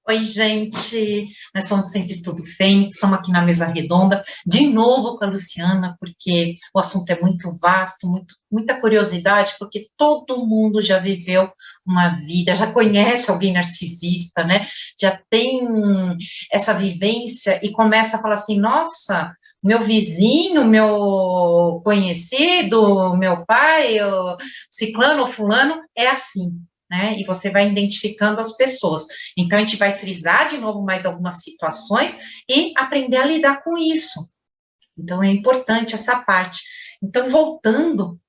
Oi, gente, nós somos Sempre Estudo Fênix, estamos aqui na mesa redonda, de novo com a Luciana, porque o assunto é muito vasto, muita curiosidade, porque todo mundo já viveu uma vida, já conhece alguém narcisista, né? Já tem essa vivência e começa a falar assim, nossa, meu vizinho, meu conhecido, meu pai, o ciclano ou fulano, é assim, né? E você vai identificando as pessoas. Então, a gente vai frisar de novo mais algumas situações e aprender a lidar com isso. Então, é importante essa parte. Então, voltando,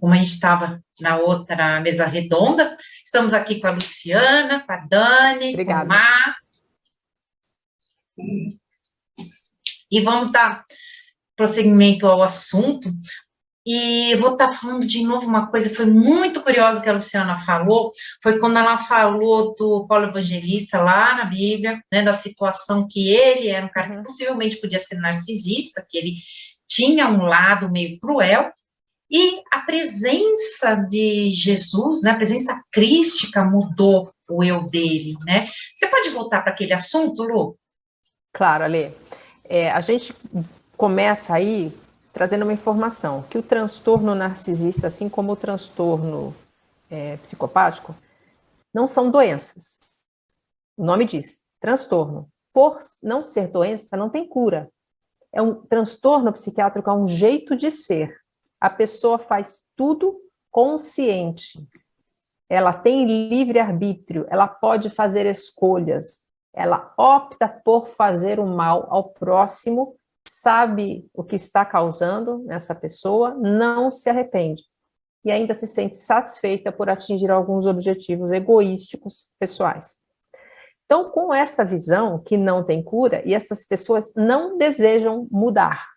como a gente estava na outra mesa redonda, estamos aqui com a Luciana, com a Dani, Obrigada. com a Má, e vamos dar prosseguimento ao assunto. E vou estar falando de novo uma coisa, foi muito curiosa que a Luciana falou, foi quando ela falou do Paulo Evangelista lá na Bíblia, né, da situação que ele era um cara que possivelmente podia ser narcisista, que ele tinha um lado meio cruel, e a presença de Jesus, né, a presença crística mudou o eu dele, né? Você pode voltar para aquele assunto, Lu? Claro, Alê. A gente começa aí trazendo uma informação, que o transtorno narcisista, assim como o transtorno psicopático, não são doenças. O nome diz, transtorno. Por não ser doença, não tem cura. É um transtorno psiquiátrico, é um jeito de ser. A pessoa faz tudo consciente. Ela tem livre-arbítrio, ela pode fazer escolhas, ela opta por fazer o mal ao próximo, sabe o que está causando nessa pessoa, não se arrepende e ainda se sente satisfeita por atingir alguns objetivos egoísticos pessoais. Então, com esta visão que não tem cura, e essas pessoas não desejam mudar,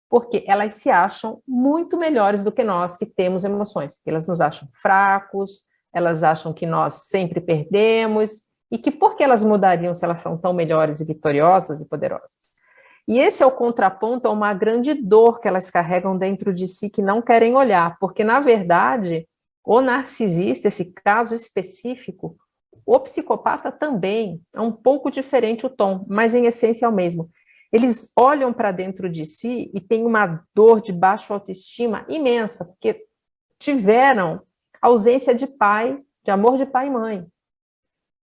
porque elas se acham muito melhores do que nós que temos emoções. Elas nos acham fracos, elas acham que nós sempre perdemos, e que por que elas mudariam se elas são tão melhores e vitoriosas e poderosas? E esse é o contraponto a uma grande dor que elas carregam dentro de si, que não querem olhar, porque, na verdade, o narcisista, esse caso específico, o psicopata também, é um pouco diferente o tom, mas em essência é o mesmo. Eles olham para dentro de si e têm uma dor de baixa autoestima imensa, porque tiveram ausência de pai, de amor de pai e mãe.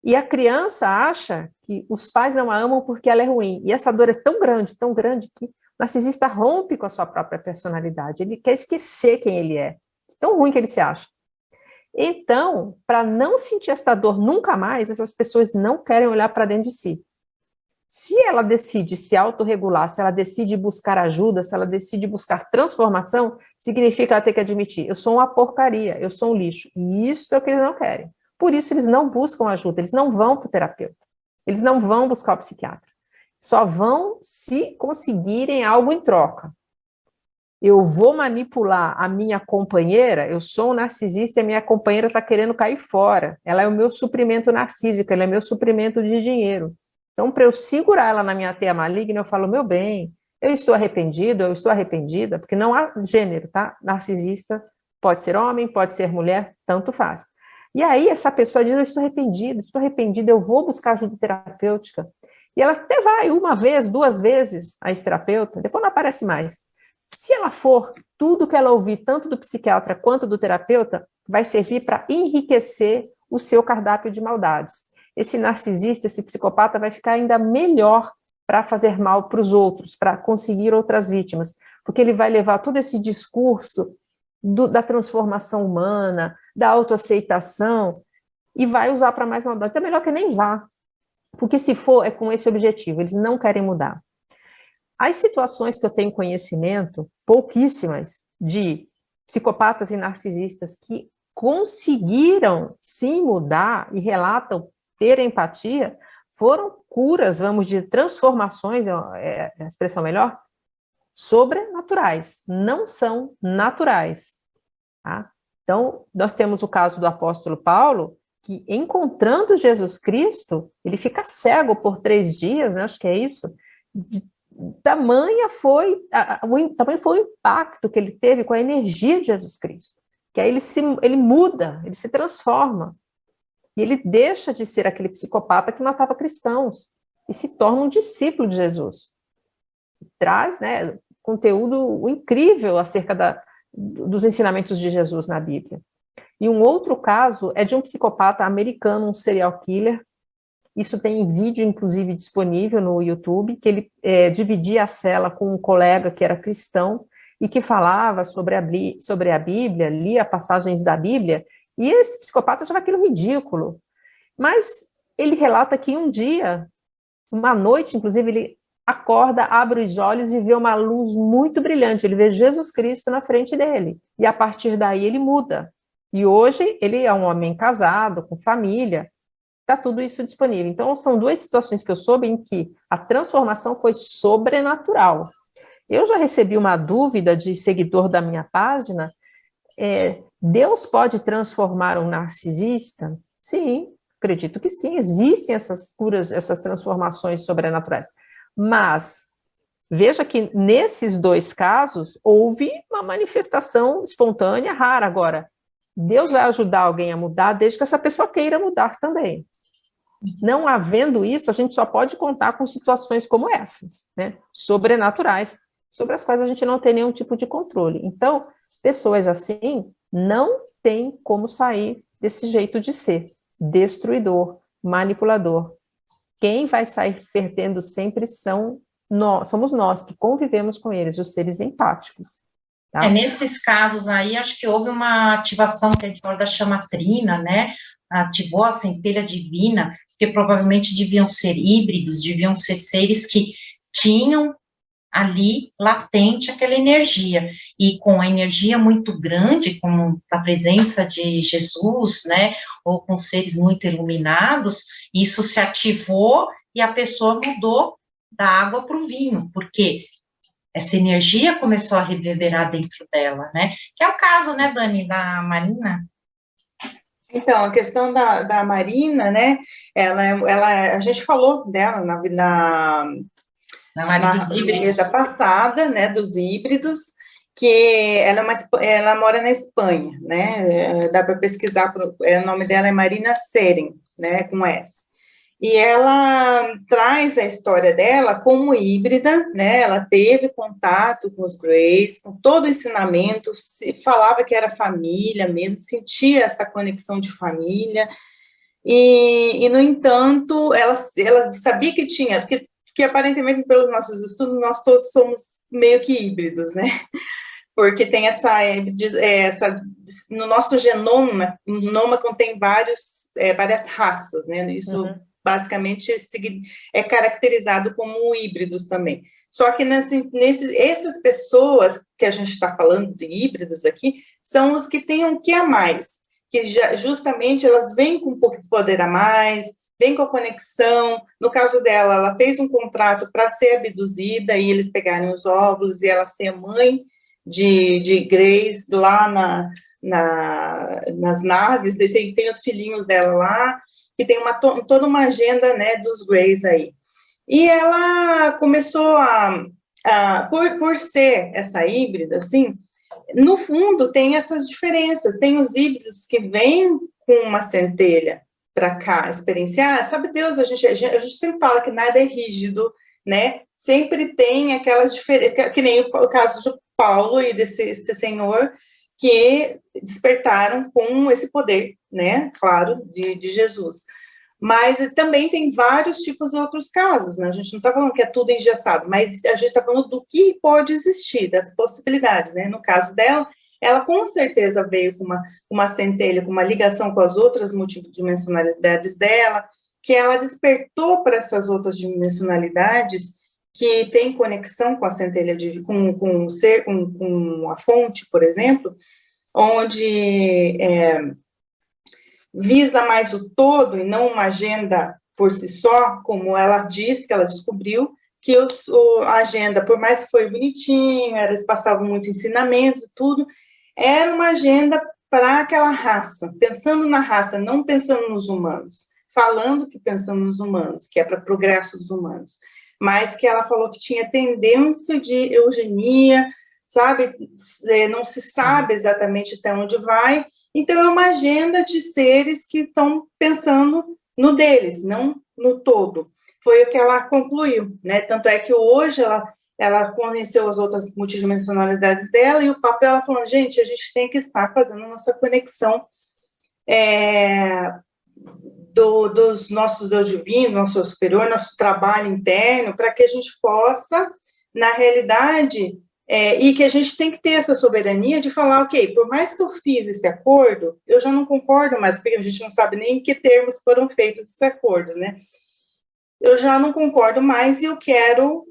E a criança acha que os pais não a amam porque ela é ruim. E essa dor é tão grande, que o narcisista rompe com a sua própria personalidade. Ele quer esquecer quem ele é. Tão ruim que ele se acha. Então, para não sentir essa dor nunca mais, essas pessoas não querem olhar para dentro de si. Se ela decide se autorregular, se ela decide buscar ajuda, se ela decide buscar transformação, significa ela ter que admitir, eu sou uma porcaria, eu sou um lixo. E isso é o que eles não querem. Por isso eles não buscam ajuda, eles não vão para o terapeuta, eles não vão buscar o psiquiatra. Só vão se conseguirem algo em troca. Eu vou manipular a minha companheira, eu sou um narcisista e a minha companheira está querendo cair fora. Ela é o meu suprimento narcísico, ela é meu suprimento de dinheiro. Então, para eu segurar ela na minha teia maligna, eu falo, meu bem, eu estou arrependido, eu estou arrependida, porque não há gênero, tá? Narcisista pode ser homem, pode ser mulher, tanto faz. E aí essa pessoa diz, eu estou arrependida, eu vou buscar ajuda terapêutica. E ela até vai uma vez, duas vezes a esse terapeuta, depois não aparece mais. Se ela for, tudo que ela ouvir, tanto do psiquiatra quanto do terapeuta, vai servir para enriquecer o seu cardápio de maldades. Esse narcisista, esse psicopata vai ficar ainda melhor para fazer mal para os outros, para conseguir outras vítimas, porque ele vai levar todo esse discurso da transformação humana, da autoaceitação, e vai usar para mais maldade. Então é melhor que nem vá, porque se for, é com esse objetivo, eles não querem mudar. As situações que eu tenho conhecimento, pouquíssimas, de psicopatas e narcisistas que conseguiram sim mudar e relatam ter empatia, foram curas, vamos dizer, transformações, é a expressão melhor, sobrenaturais, não são naturais. Tá? Então, nós temos o caso do apóstolo Paulo, que encontrando Jesus Cristo, ele fica cego por 3 dias, né, acho que é isso, tamanho foi o impacto que ele teve com a energia de Jesus Cristo, que aí ele muda, ele se transforma. E ele deixa de ser aquele psicopata que matava cristãos e se torna um discípulo de Jesus. Traz, né, conteúdo incrível acerca dos ensinamentos de Jesus na Bíblia. E um outro caso é de um psicopata americano, um serial killer. Isso tem vídeo, inclusive, disponível no YouTube, que ele dividia a cela com um colega que era cristão e que falava sobre a Bíblia, lia passagens da Bíblia, e esse psicopata achava aquilo ridículo. Mas ele relata que um dia, uma noite, inclusive, ele acorda, abre os olhos e vê uma luz muito brilhante. Ele vê Jesus Cristo na frente dele. E a partir daí ele muda. E hoje ele é um homem casado, com família. Está tudo isso disponível. Então, são duas situações que eu soube em que a transformação foi sobrenatural. Eu já recebi uma dúvida de seguidor da minha página. Deus pode transformar um narcisista? Sim, acredito que sim. Existem essas curas, essas transformações sobrenaturais. Mas veja que nesses dois casos houve uma manifestação espontânea rara. Agora, Deus vai ajudar alguém a mudar desde que essa pessoa queira mudar também. Não havendo isso, a gente só pode contar com situações como essas, né? Sobrenaturais, sobre as quais a gente não tem nenhum tipo de controle. Então, pessoas assim não têm como sair desse jeito de ser, destruidor, manipulador. Quem vai sair perdendo sempre somos nós, que convivemos com eles, os seres empáticos. Tá? Nesses casos aí, acho que houve uma ativação que a gente fala da chamatrina, né? Ativou a centelha divina, porque provavelmente deviam ser híbridos, deviam ser seres que tinham ali latente aquela energia, e com a energia muito grande, como a presença de Jesus, né, ou com seres muito iluminados, isso se ativou e a pessoa mudou da água para o vinho, porque essa energia começou a reverberar dentro dela, né, que é o caso, né, Dani, da Marina. Então, a questão da Marina, né, a gente falou dela na mesa passada, né, dos híbridos, que ela mora na Espanha, né, dá para pesquisar, o nome dela é Marina Seren, né, com S. E ela traz a história dela como híbrida, né, ela teve contato com os Greys, com todo o ensinamento, falava que era família mesmo, sentia essa conexão de família, e no entanto, ela sabia que tinha, que aparentemente, pelos nossos estudos, nós todos somos meio que híbridos, né? Porque tem no nosso genoma contém várias raças, né? Isso basicamente é caracterizado como híbridos também. Só que essas pessoas que a gente está falando de híbridos aqui, são os que têm um que a mais, que justamente elas vêm com um pouco de poder a mais, vem com a conexão. No caso dela, ela fez um contrato para ser abduzida e eles pegarem os óvulos e ela ser mãe de Grace lá nas naves, tem os filhinhos dela lá, que tem toda uma agenda, né, dos Greys aí. E ela começou por ser essa híbrida, assim, no fundo tem essas diferenças, tem os híbridos que vêm com uma centelha para cá experienciar, sabe Deus, a gente sempre fala que nada é rígido, né? Sempre tem aquelas diferenças, que nem o caso de Paulo e desse senhor que despertaram com esse poder, né? Claro, de Jesus. Mas também tem vários tipos de outros casos, né? A gente não está falando que é tudo engessado, mas a gente está falando do que pode existir, das possibilidades, né? No caso dela, ela com certeza veio com uma centelha, com uma ligação com as outras multidimensionalidades dela, que ela despertou para essas outras dimensionalidades que tem conexão com a centelha, com o ser, com a fonte, por exemplo, onde visa mais o todo e não uma agenda por si só, como ela diz que ela descobriu, que a agenda, por mais que foi bonitinho, eles passavam muito ensinamentos e tudo, era uma agenda para aquela raça, pensando na raça, não pensando nos humanos, falando que pensando nos humanos, que é para o progresso dos humanos, mas que ela falou que tinha tendência de eugenia, sabe, não se sabe exatamente até onde vai, Então, é uma agenda de seres que estão pensando no deles, não no todo. Foi o que ela concluiu, né? Tanto é que hoje ela conheceu as outras multidimensionalidades dela, e o papel, ela falou, gente, a gente tem que estar fazendo a nossa conexão dos nossos eu divino, nosso eu superior, nosso trabalho interno, para que a gente possa, na realidade, e que a gente tem que ter essa soberania de falar, ok, por mais que eu fiz esse acordo, eu já não concordo mais, porque a gente não sabe nem em que termos foram feitos esses acordos, né? Eu já não concordo mais e eu quero,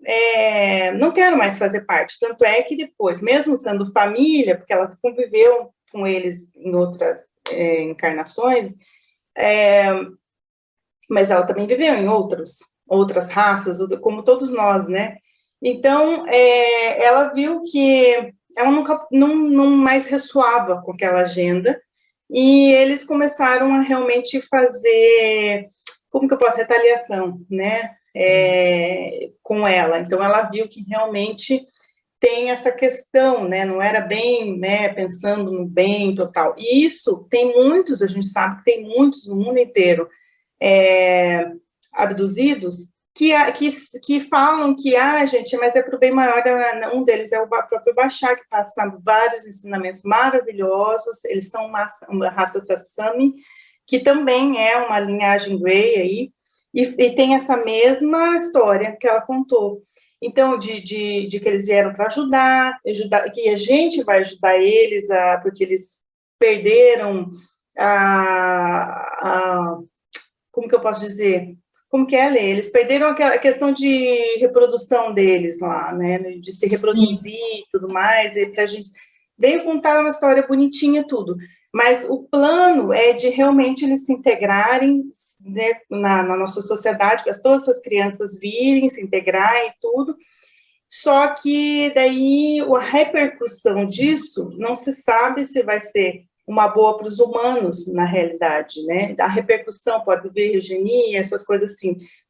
não quero mais fazer parte. Tanto é que depois, mesmo sendo família, porque ela conviveu com eles em outras encarnações, mas ela também viveu em outras raças, como todos nós, né? Então, ela viu que ela nunca, não mais ressoava com aquela agenda, e eles começaram a realmente fazer, como que eu posso, retaliação, né? Com ela. Então, ela viu que realmente tem essa questão, né? Não era bem, né? Pensando no bem total. E isso tem muitos, a gente sabe que tem muitos no mundo inteiro abduzidos que falam que, gente, mas é para o bem maior, um deles é o próprio Bashar, que passa vários ensinamentos maravilhosos, eles são uma raça Sassami, que também é uma linhagem Grey aí, e tem essa mesma história que ela contou. Então, de que eles vieram para ajudar, que a gente vai ajudar eles, porque eles perderam como que eu posso dizer? Como que é, Lê? Eles perderam a questão de reprodução deles lá, né? De se reproduzir e tudo mais, e pra gente veio contar uma história bonitinha, tudo. Mas o plano é de realmente eles se integrarem, né, na nossa sociedade, que todas essas crianças virem, se integrar e tudo. Só que daí a repercussão disso não se sabe se vai ser uma boa para os humanos, na realidade, né? A repercussão pode vir eugenia, essas coisas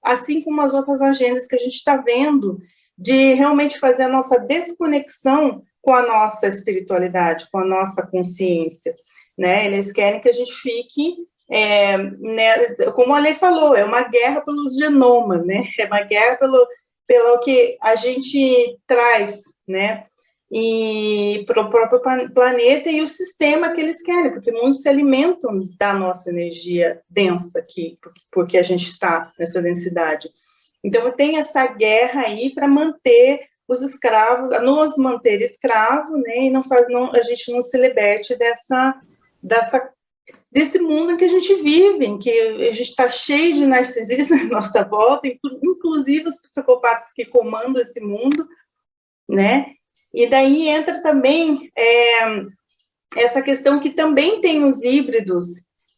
assim como as outras agendas que a gente está vendo, de realmente fazer a nossa desconexão com a nossa espiritualidade, com a nossa consciência, né? Eles querem que a gente fique, né, como a Lei falou, é uma guerra pelos genomas, né? É uma guerra pelo que a gente traz, né? E para o próprio planeta e o sistema que eles querem, porque muitos se alimentam da nossa energia densa aqui, porque a gente está nessa densidade. Então, tem essa guerra aí para manter os escravos, nos manter escravo, né, e a gente não se liberte desse mundo em que a gente vive, em que a gente está cheio de narcisismo à nossa volta, inclusive os psicopatas que comandam esse mundo, né? E daí entra também essa questão que também tem os híbridos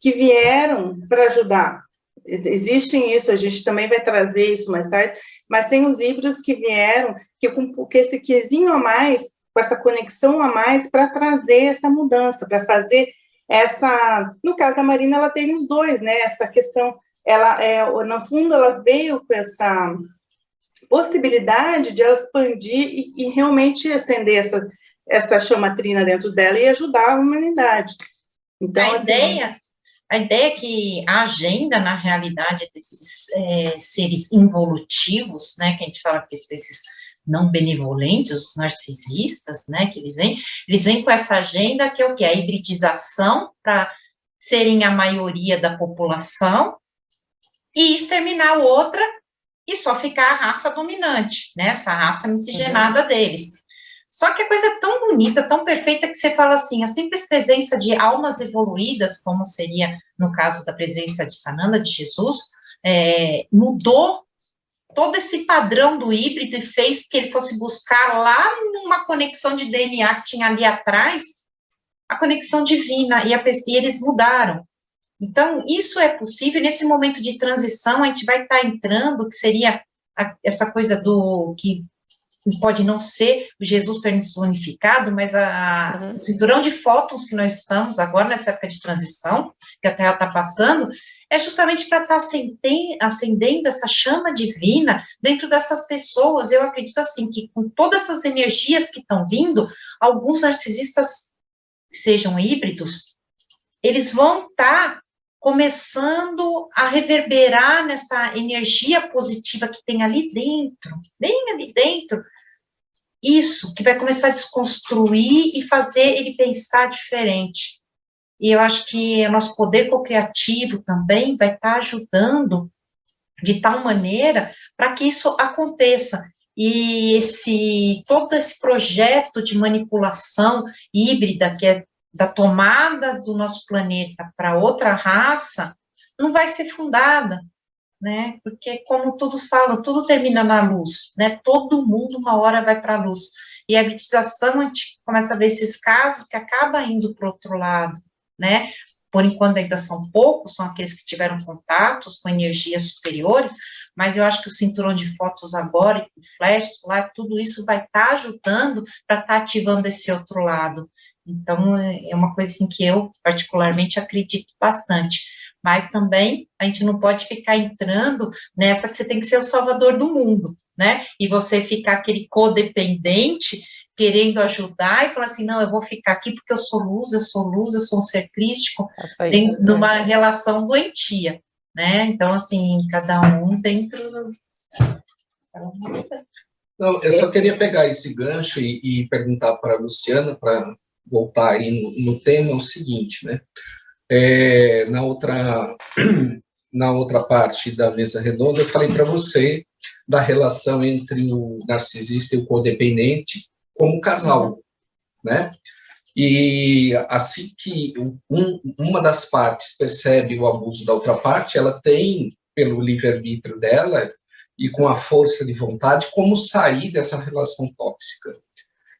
que vieram para ajudar. Existem isso, a gente também vai trazer isso mais tarde, mas tem os híbridos que vieram, com esse quezinho a mais, com essa conexão a mais, para trazer essa mudança, para fazer no caso da Marina, ela teve os dois, né? Essa questão, no fundo, ela veio com essa possibilidade de ela expandir e realmente acender essa chamatrina dentro dela e ajudar a humanidade. Então, a ideia é que a agenda, na realidade, desses seres involutivos, né, que a gente fala que esses não benevolentes, os narcisistas, né, que eles vêm com essa agenda que é o quê? A hibridização para serem a maioria da população e exterminar outra e só ficar a raça dominante, né, essa raça miscigenada deles. Só que a coisa é tão bonita, tão perfeita, que você fala assim, a simples presença de almas evoluídas, como seria no caso da presença de Sananda, de Jesus, mudou todo esse padrão do híbrido e fez que ele fosse buscar lá numa conexão de DNA que tinha ali atrás, a conexão divina, e eles mudaram. Então, isso é possível, nesse momento de transição, a gente vai estar entrando, que seria essa coisa que pode não ser o Jesus personificado, mas o cinturão de fótons que nós estamos agora, nessa época de transição, que a Terra está passando, é justamente para estar acendendo essa chama divina dentro dessas pessoas. Eu acredito assim, que com todas essas energias que estão vindo, alguns narcisistas, sejam híbridos, eles vão estar começando a reverberar nessa energia positiva que tem ali dentro, bem ali dentro, isso, que vai começar a desconstruir e fazer ele pensar diferente. E eu acho que o nosso poder cocriativo também vai estar ajudando de tal maneira para que isso aconteça. E todo esse projeto de manipulação híbrida, que é da tomada do nosso planeta para outra raça, não vai ser fundada, né? Porque, como tudo fala, tudo termina na luz, né? Todo mundo uma hora vai para a luz. E a hibridalização, a gente começa a ver esses casos que acaba indo para o outro lado, né? Por enquanto ainda são poucos, são aqueles que tiveram contatos com energias superiores, mas eu acho que o cinturão de fótons agora, o flash solar, tudo isso vai estar ajudando para estar ativando esse outro lado. Então, é uma coisa assim que eu, particularmente, acredito bastante. Mas também, a gente não pode ficar entrando nessa que você tem que ser o salvador do mundo, né? E você ficar aquele codependente, querendo ajudar, e falar assim, não, eu vou ficar aqui porque eu sou luz, eu sou luz, eu sou um ser crístico, numa relação doentia, né? Então, assim, cada um dentro do... Não, eu só queria pegar esse gancho e perguntar para a Luciana, para voltar aí no tema, o seguinte, né? Na outra parte da mesa redonda, eu falei para você da relação entre o narcisista e o codependente como casal, né? E assim que uma das partes percebe o abuso da outra parte, ela tem, pelo livre-arbítrio dela e com a força de vontade, como sair dessa relação tóxica.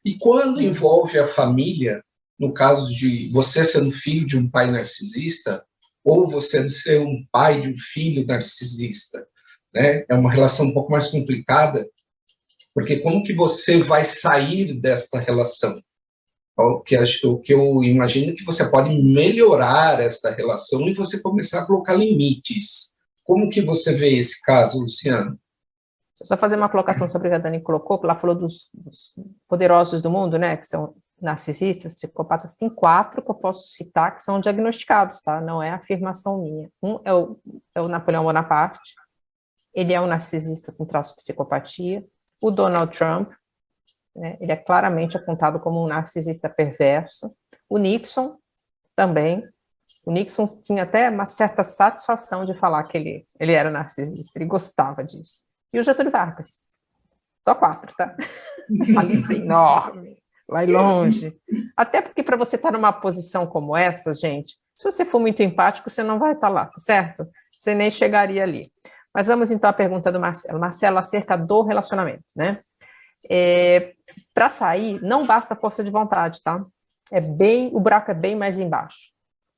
E quando envolve a família, no caso de você sendo filho de um pai narcisista, ou você ser um pai de um filho narcisista, né? É uma relação um pouco mais complicada, porque como que você vai sair desta relação? O que eu imagino é que você pode melhorar esta relação e você começar a colocar limites. Como que você vê esse caso, Luciano? Deixa eu só fazer uma colocação sobre o que a Dani colocou, ela falou dos poderosos do mundo, né, que são narcisistas, psicopatas. Tem 4 que eu posso citar que são diagnosticados, tá? Não é afirmação minha. Um é o Napoleão Bonaparte, ele é um narcisista com traços de psicopatia. O Donald Trump, né, ele é claramente apontado como um narcisista perverso. O Nixon também. O Nixon tinha até uma certa satisfação de falar que ele era narcisista, ele gostava disso. E o Getúlio Vargas. Só 4, tá? A lista é enorme, vai longe. Até porque para você estar numa posição como essa, gente, se você for muito empático, você não vai estar lá, tá certo? Você nem chegaria ali. Mas vamos então à pergunta do Marcelo. Marcelo, acerca do relacionamento, né? Para sair, não basta força de vontade, tá? O buraco é bem mais embaixo.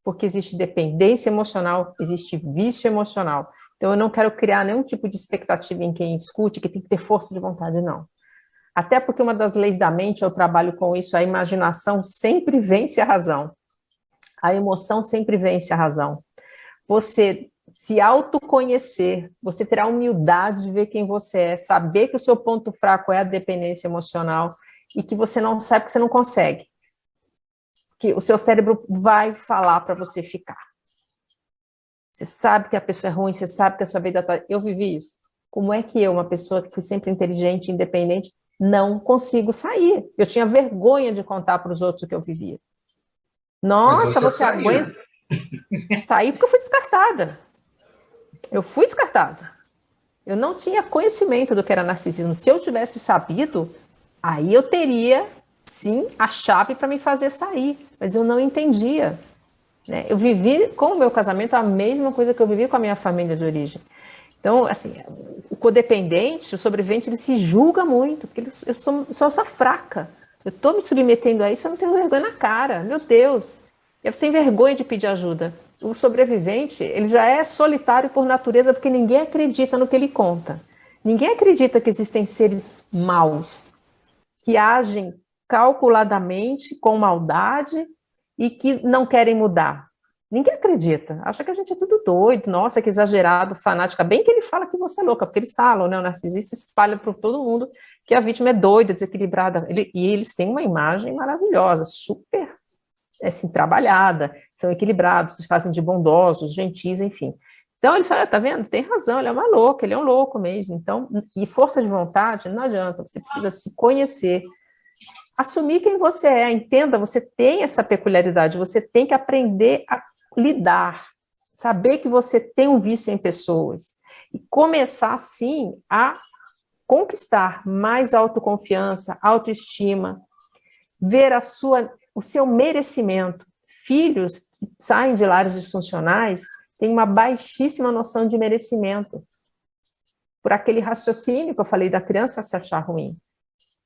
Porque existe dependência emocional, existe vício emocional. Então, eu não quero criar nenhum tipo de expectativa em quem escute que tem que ter força de vontade, não. Até porque uma das leis da mente, eu trabalho com isso, a imaginação sempre vence a razão. A emoção sempre vence a razão. Você se autoconhecer, você ter a humildade de ver quem você é, saber que o seu ponto fraco é a dependência emocional e que você não sabe que você não consegue. Que o seu cérebro vai falar para você ficar. Você sabe que a pessoa é ruim, você sabe que a sua vida está... Eu vivi isso. Como é que eu, uma pessoa que fui sempre inteligente, independente, não consigo sair? Eu tinha vergonha de contar para os outros o que eu vivia. Nossa, você aguenta? Saí porque eu fui descartada. Eu fui descartada. Eu não tinha conhecimento do que era narcisismo. Se eu tivesse sabido, aí eu teria, sim, a chave para me fazer sair. Mas eu não entendia. Né? Eu vivi com o meu casamento a mesma coisa que eu vivi com a minha família de origem. Então, assim, o codependente, o sobrevivente, ele se julga muito, porque eu sou fraca. Eu estou me submetendo a isso, eu não tenho vergonha na cara. Meu Deus. Eu tenho vergonha de pedir ajuda. O sobrevivente, ele já é solitário por natureza, porque ninguém acredita no que ele conta. Ninguém acredita que existem seres maus, que agem calculadamente, com maldade, e que não querem mudar. Ninguém acredita. Acha que a gente é tudo doido. Nossa, que exagerado, fanática. Bem que ele fala que você é louca, porque eles falam, né? O narcisista espalha para todo mundo que a vítima é doida, desequilibrada. E eles têm uma imagem maravilhosa, super assim, trabalhada, são equilibrados, se fazem de bondosos, gentis, enfim. Então, ele fala, tá vendo? Tem razão, ele é uma louca, ele é um louco mesmo. Então, e força de vontade, não adianta, você precisa se conhecer, assumir quem você é, entenda, você tem essa peculiaridade, você tem que aprender a lidar, saber que você tem um vício em pessoas, e começar, sim, a conquistar mais autoconfiança, autoestima, ver o seu merecimento. Filhos que saem de lares disfuncionais têm uma baixíssima noção de merecimento, por aquele raciocínio que eu falei da criança se achar ruim.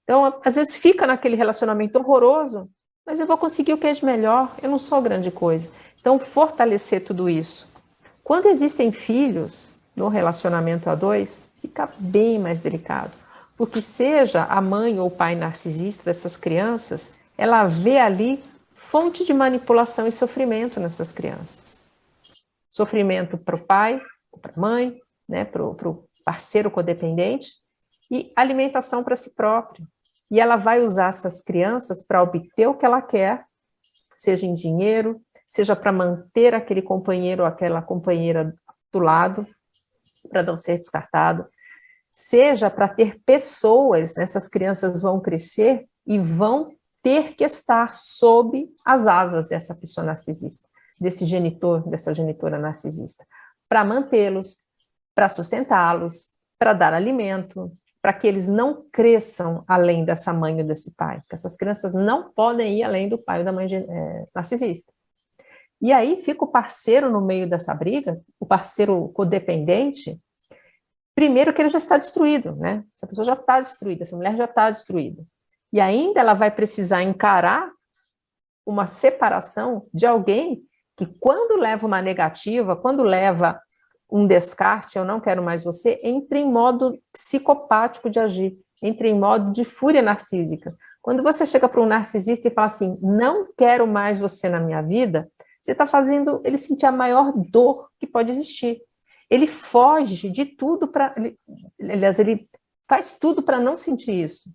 Então, às vezes fica naquele relacionamento horroroso, mas eu vou conseguir o que é de melhor, eu não sou grande coisa. Então, fortalecer tudo isso. Quando existem filhos no relacionamento a dois, fica bem mais delicado, porque seja a mãe ou o pai narcisista dessas crianças, ela vê ali fonte de manipulação e sofrimento nessas crianças. Sofrimento para o pai, para a mãe, né, para o parceiro codependente, e alimentação para si próprio. E ela vai usar essas crianças para obter o que ela quer, seja em dinheiro, seja para manter aquele companheiro ou aquela companheira do lado, para não ser descartado, seja para ter pessoas, essas crianças vão crescer e vão ter que estar sob as asas dessa pessoa narcisista, desse genitor, dessa genitora narcisista, para mantê-los, para sustentá-los, para dar alimento, para que eles não cresçam além dessa mãe ou desse pai, porque essas crianças não podem ir além do pai ou da mãe narcisista. E aí fica o parceiro no meio dessa briga, o parceiro codependente, primeiro que ele já está destruído, né? Essa pessoa já está destruída, essa mulher já está destruída. E ainda ela vai precisar encarar uma separação de alguém que, quando leva uma negativa, quando leva um descarte, eu não quero mais você, entra em modo psicopático de agir, entra em modo de fúria narcísica. Quando você chega para um narcisista e fala assim, não quero mais você na minha vida, você está fazendo ele sentir a maior dor que pode existir. Ele foge de tudo para... Aliás, ele faz tudo para não sentir isso.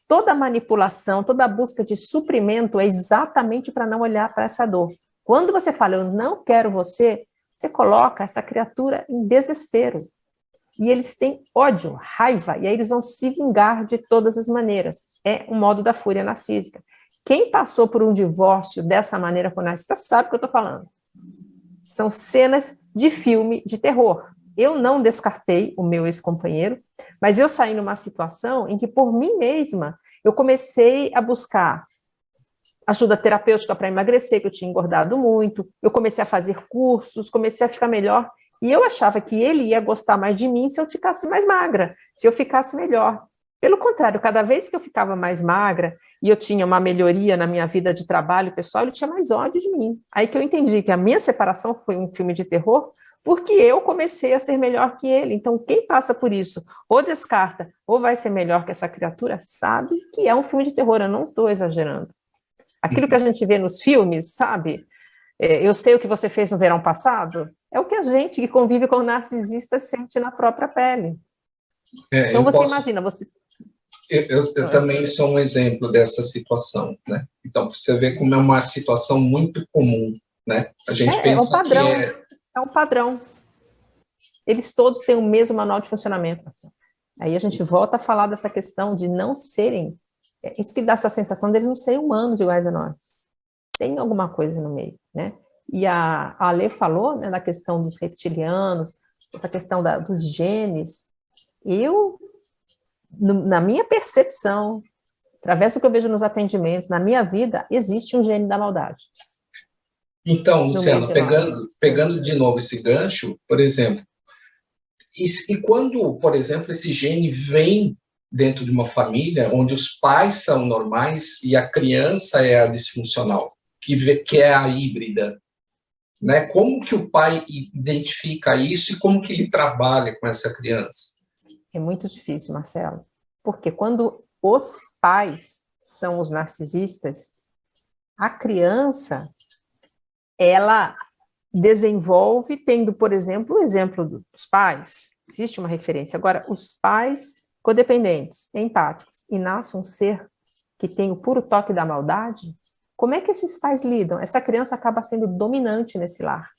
Toda manipulação, toda busca de suprimento é exatamente para não olhar para essa dor. Quando você fala, eu não quero você, você coloca essa criatura em desespero. E eles têm ódio, raiva, e aí eles vão se vingar de todas as maneiras. É um modo da fúria narcísica. Quem passou por um divórcio dessa maneira com o narcisista sabe o que eu estou falando. São cenas de filme de terror. Eu não descartei o meu ex-companheiro, mas eu saí numa situação em que, por mim mesma, eu comecei a buscar ajuda terapêutica para emagrecer, que eu tinha engordado muito, eu comecei a fazer cursos, comecei a ficar melhor, e eu achava que ele ia gostar mais de mim se eu ficasse mais magra, se eu ficasse melhor. Pelo contrário, cada vez que eu ficava mais magra e eu tinha uma melhoria na minha vida de trabalho pessoal, ele tinha mais ódio de mim. Aí que eu entendi que a minha separação foi um filme de terror, porque eu comecei a ser melhor que ele. Então, quem passa por isso, ou descarta, ou vai ser melhor que essa criatura, sabe que é um filme de terror, eu não estou exagerando. Aquilo que a gente vê nos filmes, sabe? Eu sei o que você fez no verão passado, é o que a gente que convive com o narcisista sente na própria pele. Então, você imagina, você... Eu também sou um exemplo dessa situação, né? Então, você vê como é uma situação muito comum, né? A gente pensa um padrão, que é um padrão. Eles todos têm o mesmo manual de funcionamento. Assim. Aí a gente volta a falar dessa questão de não serem... Isso que dá essa sensação deles não serem humanos iguais a nós. Tem alguma coisa no meio, né? E a Ale falou, né, da questão dos reptilianos, essa questão dos genes. Na minha percepção, através do que eu vejo nos atendimentos, na minha vida, existe um gene da maldade. Então, Luciana, pegando de novo esse gancho, por exemplo, e quando, por exemplo, esse gene vem dentro de uma família onde os pais são normais e a criança é a disfuncional, que é a híbrida, né? Como que o pai identifica isso e como que ele trabalha com essa criança? É muito difícil, Marcelo, porque quando os pais são os narcisistas, a criança, ela desenvolve, tendo, por exemplo, o exemplo dos pais, existe uma referência. Agora, os pais codependentes, empáticos, e nasce um ser que tem o puro toque da maldade, Como é que esses pais lidam? Essa criança acaba sendo dominante nesse lar.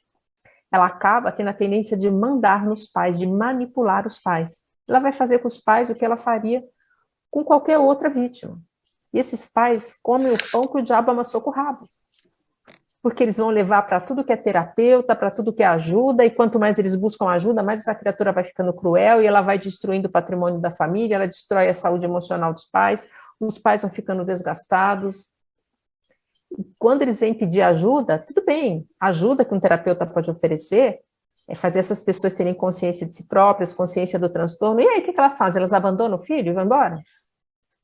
Ela acaba tendo a tendência de mandar nos pais, de manipular os pais. Ela vai fazer com os pais o que ela faria com qualquer outra vítima. E esses pais comem o pão que o diabo amassou com o rabo. Porque eles vão levar para tudo que é terapeuta, para tudo que é ajuda, e quanto mais eles buscam ajuda, mais essa criatura vai ficando cruel, e ela vai destruindo o patrimônio da família, ela destrói a saúde emocional dos pais, os pais vão ficando desgastados. E quando eles vêm pedir ajuda, tudo bem, a ajuda que um terapeuta pode oferecer é fazer essas pessoas terem consciência de si próprias, consciência do transtorno. E aí, o que elas fazem? Elas abandonam o filho e vão embora?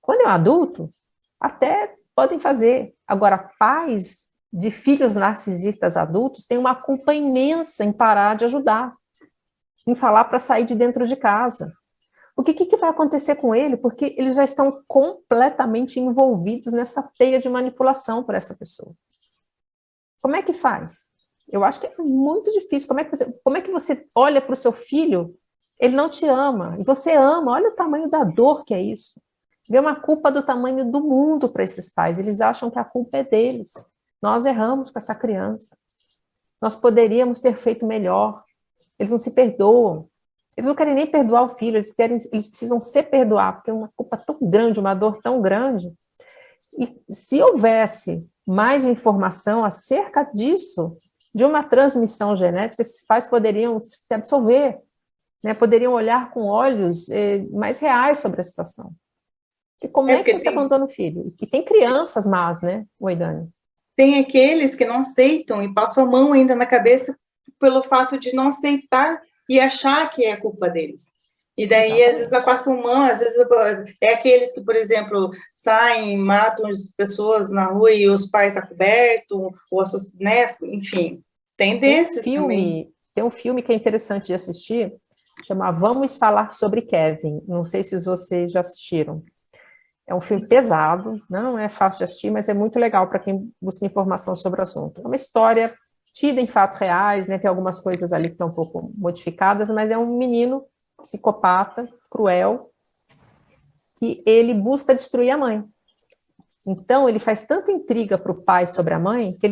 Quando é um adulto, até podem fazer. Agora, pais de filhos narcisistas adultos têm uma culpa imensa em parar de ajudar, em falar para sair de dentro de casa. Porque o que vai acontecer com ele? Porque eles já estão completamente envolvidos nessa teia de manipulação por essa pessoa. Como é que faz? Eu acho que é muito difícil. Como é que você olha para o seu filho, ele não te ama, e você ama, olha o tamanho da dor que é isso. Vê uma culpa do tamanho do mundo para esses pais, eles acham que a culpa é deles. Nós erramos com essa criança. Nós poderíamos ter feito melhor. Eles não se perdoam. Eles não querem nem perdoar o filho, eles precisam se perdoar, porque é uma culpa tão grande, uma dor tão grande. E se houvesse mais informação acerca disso, de uma transmissão genética, esses pais poderiam se absolver, né? Poderiam olhar com olhos mais reais sobre a situação. E como é que você abandona o filho? E tem crianças más, né, Dani? Tem aqueles que não aceitam e passam a mão ainda na cabeça pelo fato de não aceitar e achar que é culpa deles. E daí, exatamente, às vezes, passam mão, às vezes é aqueles que, por exemplo, saem, matam as pessoas na rua e os pais acobertam, ou né? Enfim, tem desses também. Tem um filme que é interessante de assistir, chama Vamos Falar sobre Kevin. Não sei se vocês já assistiram. É um filme pesado, não é fácil de assistir, mas é muito legal para quem busca informação sobre o assunto. É uma história tida em fatos reais, né? Tem algumas coisas ali que estão um pouco modificadas, mas é um menino psicopata, cruel, que ele busca destruir a mãe. Então, ele faz tanta intriga para o pai sobre a mãe, que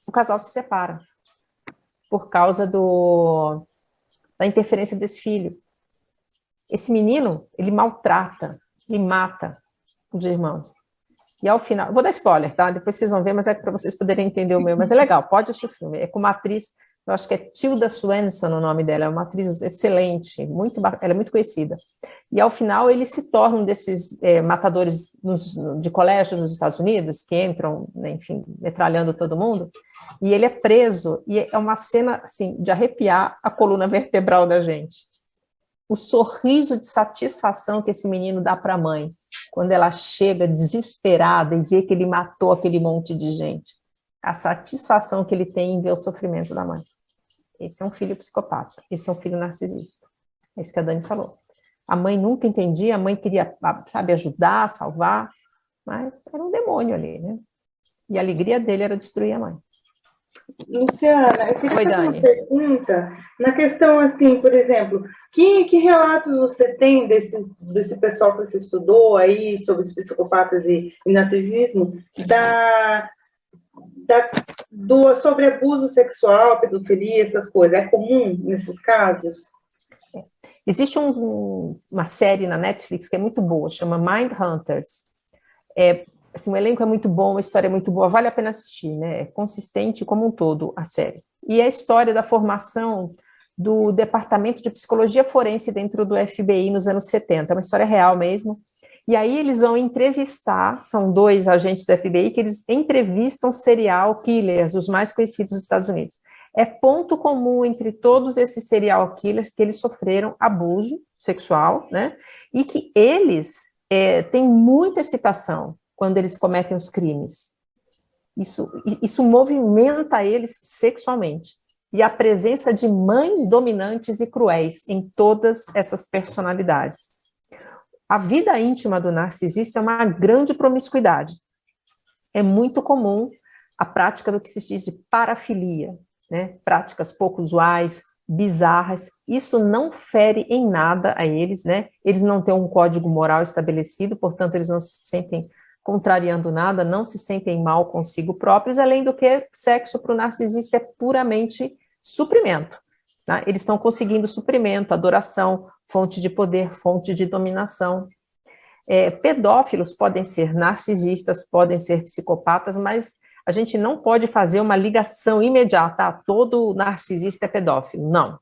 o casal se separa, por causa da interferência desse filho. Esse menino, ele maltrata, ele mata os irmãos. E ao final, vou dar spoiler, tá? Depois vocês vão ver, mas é para vocês poderem entender o meu. Mas é legal, pode assistir o filme. É com uma atriz, eu acho que é Tilda Swinton o nome dela, é uma atriz excelente, ela é muito conhecida. E ao final ele se torna um desses matadores de colégio nos Estados Unidos, que entram, né, enfim, metralhando todo mundo, e ele é preso, e é uma cena, assim, de arrepiar a coluna vertebral da gente. O sorriso de satisfação que esse menino dá para a mãe, quando ela chega desesperada e vê que ele matou aquele monte de gente. A satisfação que ele tem em ver o sofrimento da mãe. Esse é um filho psicopata, esse é um filho narcisista. É isso que a Dani falou. A mãe nunca entendia, a mãe queria, sabe, ajudar, salvar, mas era um demônio ali, né? E a alegria dele era destruir a mãe. Luciana, eu queria fazer Dani. uma pergunta na questão, assim, por exemplo, que relatos você tem desse pessoal que você estudou aí sobre os psicopatas e narcisismo, sobre abuso sexual, pedofilia, essas coisas? É comum nesses casos? Existe uma série na Netflix que é muito boa, chama Mindhunters. Assim, o elenco é muito bom, a história é muito boa, vale a pena assistir, né? É consistente como um todo a série. E é a história da formação do Departamento de Psicologia Forense dentro do FBI nos anos 70, é uma história real mesmo. E aí eles vão entrevistar, são 2 agentes do FBI que eles entrevistam serial killers, os mais conhecidos dos Estados Unidos. É ponto comum entre todos esses serial killers que eles sofreram abuso sexual, né? E que eles têm muita excitação quando eles cometem os crimes. Isso movimenta eles sexualmente. E a presença de mães dominantes e cruéis em todas essas personalidades. A vida íntima do narcisista é uma grande promiscuidade. É muito comum a prática do que se diz de parafilia, né? Práticas pouco usuais, bizarras. Isso não fere em nada a eles, né? Eles não têm um código moral estabelecido, portanto, eles não se sentem contrariando nada, não se sentem mal consigo próprios, além do que sexo para o narcisista é puramente suprimento. Tá? Eles estão conseguindo suprimento, adoração, fonte de poder, fonte de dominação. Pedófilos podem ser narcisistas, podem ser psicopatas, mas a gente não pode fazer uma ligação imediata, todo narcisista é pedófilo. Não.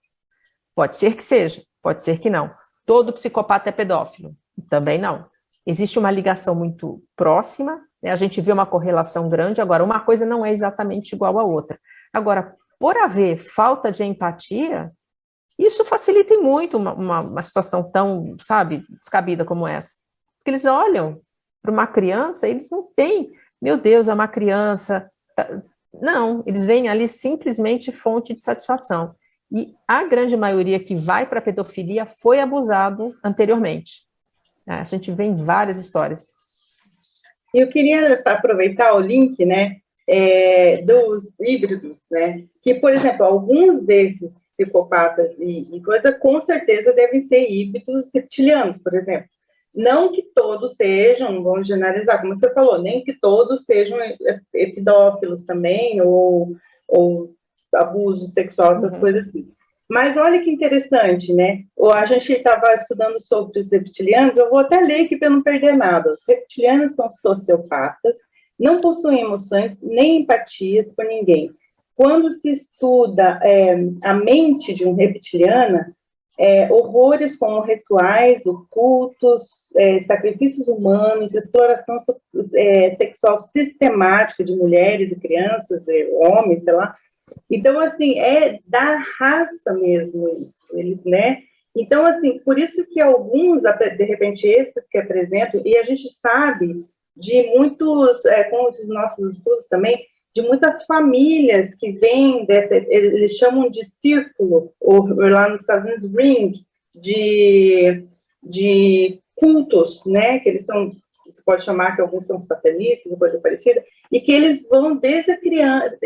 Pode ser que seja, pode ser que não. Todo psicopata é pedófilo. Também não. Existe uma ligação muito próxima, né? A gente vê uma correlação grande, agora uma coisa não é exatamente igual à outra. Agora, por haver falta de empatia, isso facilita muito uma situação tão, sabe, descabida como essa. Porque eles olham para uma criança, eles não têm, meu Deus, é uma criança. Não, eles veem ali simplesmente fonte de satisfação. E a grande maioria que vai para a pedofilia foi abusado anteriormente. A gente vê em várias histórias. Eu queria aproveitar o link, né, dos híbridos, né, que, por exemplo, alguns desses psicopatas e coisa, com certeza devem ser híbridos reptilianos, por exemplo. Não que todos sejam, não vamos generalizar, como você falou, nem que todos sejam pedófilos também, ou abuso sexual, essas coisas assim. Mas olha que interessante, né? A gente estava estudando sobre os reptilianos, eu vou até ler aqui para não perder nada. Os reptilianos são sociopatas, não possuem emoções nem empatias por ninguém. Quando se estuda a mente de um reptiliano, horrores como rituais, ocultos, sacrifícios humanos, exploração sexual sistemática de mulheres e crianças, homens, sei lá. Então, assim, é da raça mesmo isso, né? Então, assim, por isso que alguns, de repente, esses que apresentam, e a gente sabe de muitos, com os nossos estudos também, de muitas famílias que vêm eles chamam de círculo, ou lá nos Estados Unidos, ring, de cultos, né? Que eles são, você pode chamar que alguns são satanistas, coisa parecida, e que eles vão desde a criança,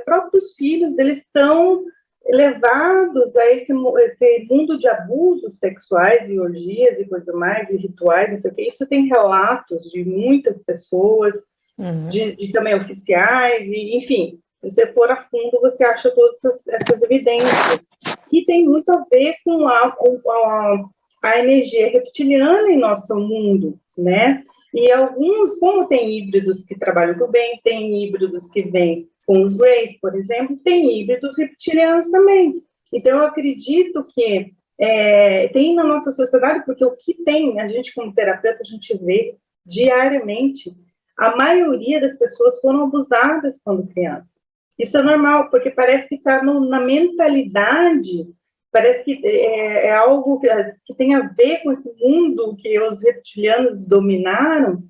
próprios filhos deles são levados a esse mundo de abusos sexuais e orgias e coisa mais, e rituais, não sei o que. Isso tem relatos de muitas pessoas, de também oficiais, e, enfim, se você for a fundo, você acha todas essas evidências, que tem muito a ver com a energia reptiliana em nosso mundo, né? E alguns, como tem híbridos que trabalham com o bem, tem híbridos que vêm com os Greys, por exemplo, tem híbridos reptilianos também. Então, eu acredito que tem na nossa sociedade, porque o que tem, a gente como terapeuta, a gente vê diariamente, a maioria das pessoas foram abusadas quando criança. Isso é normal, porque parece que está na mentalidade, parece que é algo que tem a ver com esse mundo que os reptilianos dominaram,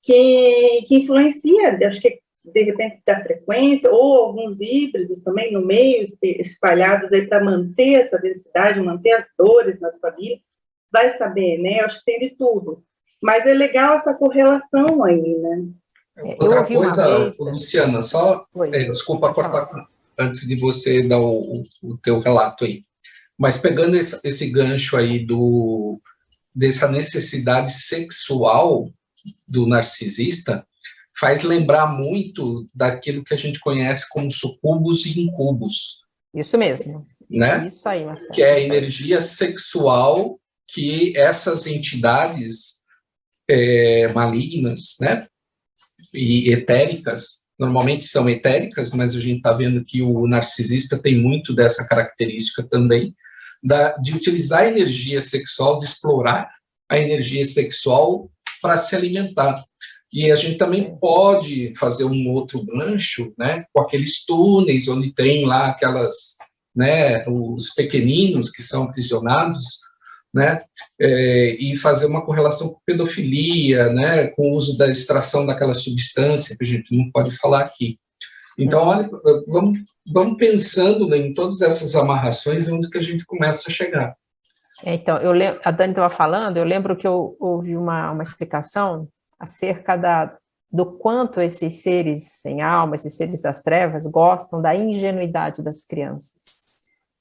que influencia, acho que de repente da frequência, ou alguns híbridos também no meio, espalhados aí para manter essa densidade, manter as dores nas famílias, vai saber, né? Eu acho que tem de tudo. Mas é legal essa correlação aí, né? Outra coisa, Luciana, só, desculpa cortar antes de você dar o teu relato aí, mas pegando esse gancho aí dessa necessidade sexual do narcisista, faz lembrar muito daquilo que a gente conhece como sucubos e incubos. Isso mesmo. Né? Isso aí, Marcelo. Que é a energia sexual que essas entidades malignas, né? E etéricas, normalmente são etéricas, mas a gente está vendo que o narcisista tem muito dessa característica também, de utilizar a energia sexual, de explorar a energia sexual para se alimentar. E a gente também pode fazer um outro gancho, né, com aqueles túneis onde tem lá aquelas, né, os pequeninos que são aprisionados, né, e fazer uma correlação com pedofilia, né, com o uso da extração daquela substância que a gente não pode falar aqui. Então, olha, vamos pensando em todas essas amarrações onde que a gente começa a chegar. Então, a Dani estava falando, eu lembro que eu ouvi uma explicação acerca do quanto esses seres sem alma, esses seres das trevas, gostam da ingenuidade das crianças.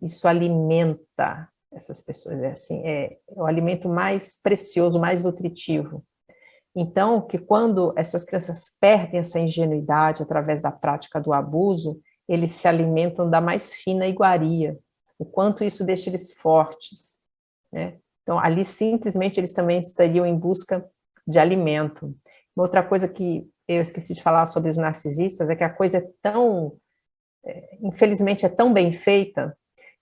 Isso alimenta essas pessoas, é o alimento mais precioso, mais nutritivo. Então, que quando essas crianças perdem essa ingenuidade através da prática do abuso, eles se alimentam da mais fina iguaria, o quanto isso deixa eles fortes, né? Então, ali simplesmente eles também estariam em busca de alimento. Uma outra coisa que eu esqueci de falar sobre os narcisistas é que a coisa é tão, infelizmente, é tão bem feita,